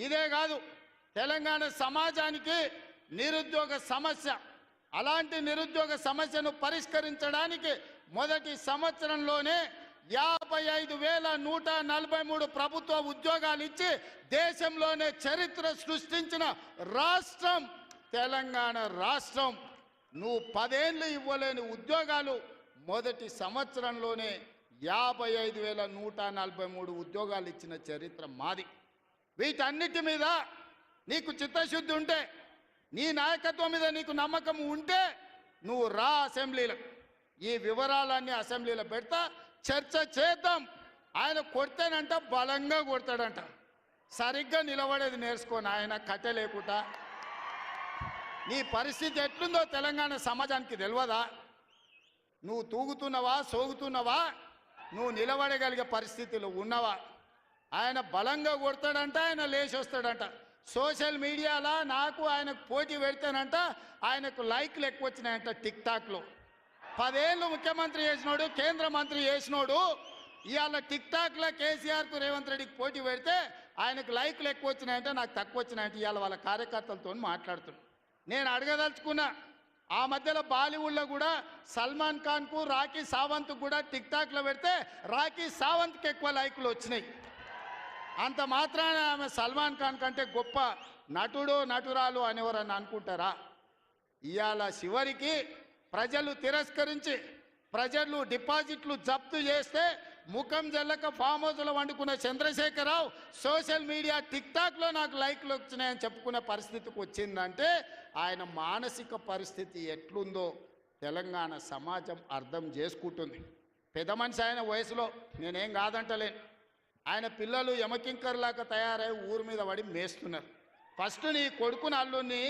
ఇదే కాదు తెలంగాణ సమాజానికి నిరుద్యోగ సమస్య అలాంటి నిరుద్యోగ సమస్యను పరిష్కరించడానికి మొదటి సంవత్సరంలోనే 55,143 ప్రభుత్వ ఉద్యోగాలు ఇచ్చి దేశంలోనే చరిత్ర సృష్టించిన రాష్ట్రం తెలంగాణ రాష్ట్రం. నువ్వు 10 ఏళ్ళు ఇవ్వలేని ఉద్యోగాలు మొదటి సంవత్సరంలోనే 55,143 ఉద్యోగాలు ఇచ్చిన చరిత్ర మాది. వీటన్నిటి మీద నీకు చిత్తశుద్ధి ఉంటే, నీ నాయకత్వం మీద నీకు నమ్మకం ఉంటే నువ్వు రా అసెంబ్లీలో. ఈ వివరాలన్నీ అసెంబ్లీలో పెడతా, చర్చ చేద్దాం. ఆయన కొడితేనంట బలంగా కొడతాడంట. సరిగ్గా నిలబడేది నేర్చుకోని ఆయన కట్టె లేకుండా. నీ పరిస్థితి ఎట్లుందో తెలంగాణ సమాజానికి తెలియదా? నువ్వు తూగుతున్నావా, సోగుతున్నావా, నువ్వు నిలబడగలిగే పరిస్థితిలో ఉన్నవా? ఆయన బలంగా కొడతాడంట, ఆయన లేచి వస్తాడంట. సోషల్ మీడియాలో నాకు ఆయనకు పోటీ పెడితేనంట ఆయనకు లైక్లు ఎక్కువ వచ్చినాయంట. టిక్టాక్లో 10 ఏళ్ళు ముఖ్యమంత్రి చేసినోడు, కేంద్ర మంత్రి చేసినోడు ఇవాళ టిక్టాక్లో కేసీఆర్కు రేవంత్ రెడ్డికి పోటీ పెడితే ఆయనకు లైక్లు ఎక్కువ వచ్చినాయంటే నాకు తక్కువ వచ్చినాయంటే ఇవాళ వాళ్ళ కార్యకర్తలతో మాట్లాడుతున్నాను. నేను అడగదలుచుకున్నా, ఆ మధ్యలో బాలీవుడ్లో కూడా సల్మాన్ ఖాన్కు రాఖీ సావంత్కు కూడా టిక్టాక్లో పెడితే రాఖీ సావంత్కి ఎక్కువ లైకులు వచ్చినాయి. అంత మాత్రాన ఆమె సల్మాన్ ఖాన్ కంటే గొప్ప నటుడు నటురాలు అనేవారని అనుకుంటారా? ఇవాళ చివరికి ప్రజలు తిరస్కరించి ప్రజలు డిపాజిట్లు జప్తు చేస్తే ముఖం జల్లక ఫామ్ హౌస్లో వండుకున్న చంద్రశేఖరరావు సోషల్ మీడియా టిక్టాక్లో నాకు లైక్లు వచ్చినాయని చెప్పుకునే పరిస్థితికి వచ్చిందంటే ఆయన మానసిక పరిస్థితి ఎట్లుందో తెలంగాణ సమాజం అర్థం చేసుకుంటుంది. పెద్ద మనిషి ఆయన వయసులో, నేనేం కాదంటలేను. ఆయన పిల్లలు యమకింకర్లాగా తయారై ఊరి మీద పడి మేస్తున్నారు. ఫస్ట్ నీ కొడుకుని అల్లుని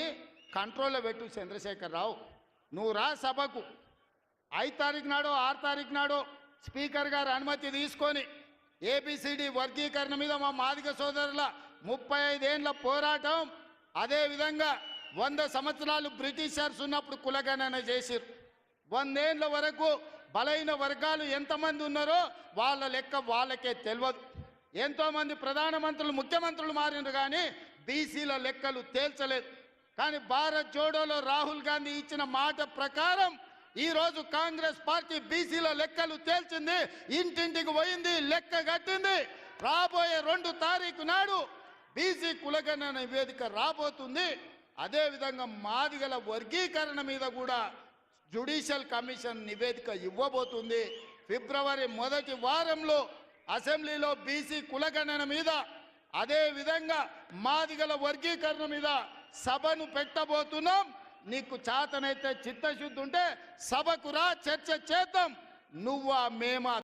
కంట్రోల్లో పెట్టు చంద్రశేఖరరావు. నువ్వు రా సభకు 5 తారీఖు నాడో 6 తారీఖు నాడో స్పీకర్ గారు అనుమతి తీసుకొని ఏబిసిడి వర్గీకరణ మీద మా మాదిగ సోదరుల 35 ఏళ్ల పోరాటం, అదేవిధంగా 100 సంవత్సరాలు బ్రిటిషర్స్ ఉన్నప్పుడు కులగణన చేసిరు. 100 ఏళ్ల వరకు బలైన వర్గాలు ఎంతమంది ఉన్నారో వాళ్ళ లెక్క వాళ్ళకే తెలియదు. ఎంతోమంది ప్రధానమంత్రులు ముఖ్యమంత్రులు మారినారు కానీ బీసీల లెక్కలు తేల్చలేదు. కానీ భారత్ జోడోలో రాహుల్ గాంధీ ఇచ్చిన మాట ప్రకారం ఈరోజు కాంగ్రెస్ పార్టీ బీసీల లెక్కలు తేల్చింది, ఇంటింటికి పోయింది, లెక్క కట్టింది. రాబోయే 2 తారీఖు నాడు బీసీ కులగణన నివేదిక రాబోతుంది. అదేవిధంగా మాదిగల వర్గీకరణ మీద కూడా జ్యుడిషియల్ కమిషన్ నివేదిక ఇవ్వబోతుంది. ఫిబ్రవరి మొదటి వారంలో అసెంబ్లీలో బీసీ కులగణన మీద, అదేవిధంగా మాదిగల వర్గీకరణ మీద సభను పెట్టబోతున్నాం. నీకు చేతనైతే చిత్తశుద్ధి ఉంటే సభకు రా, చర్చ చేద్దాం. నువ్వా మేమా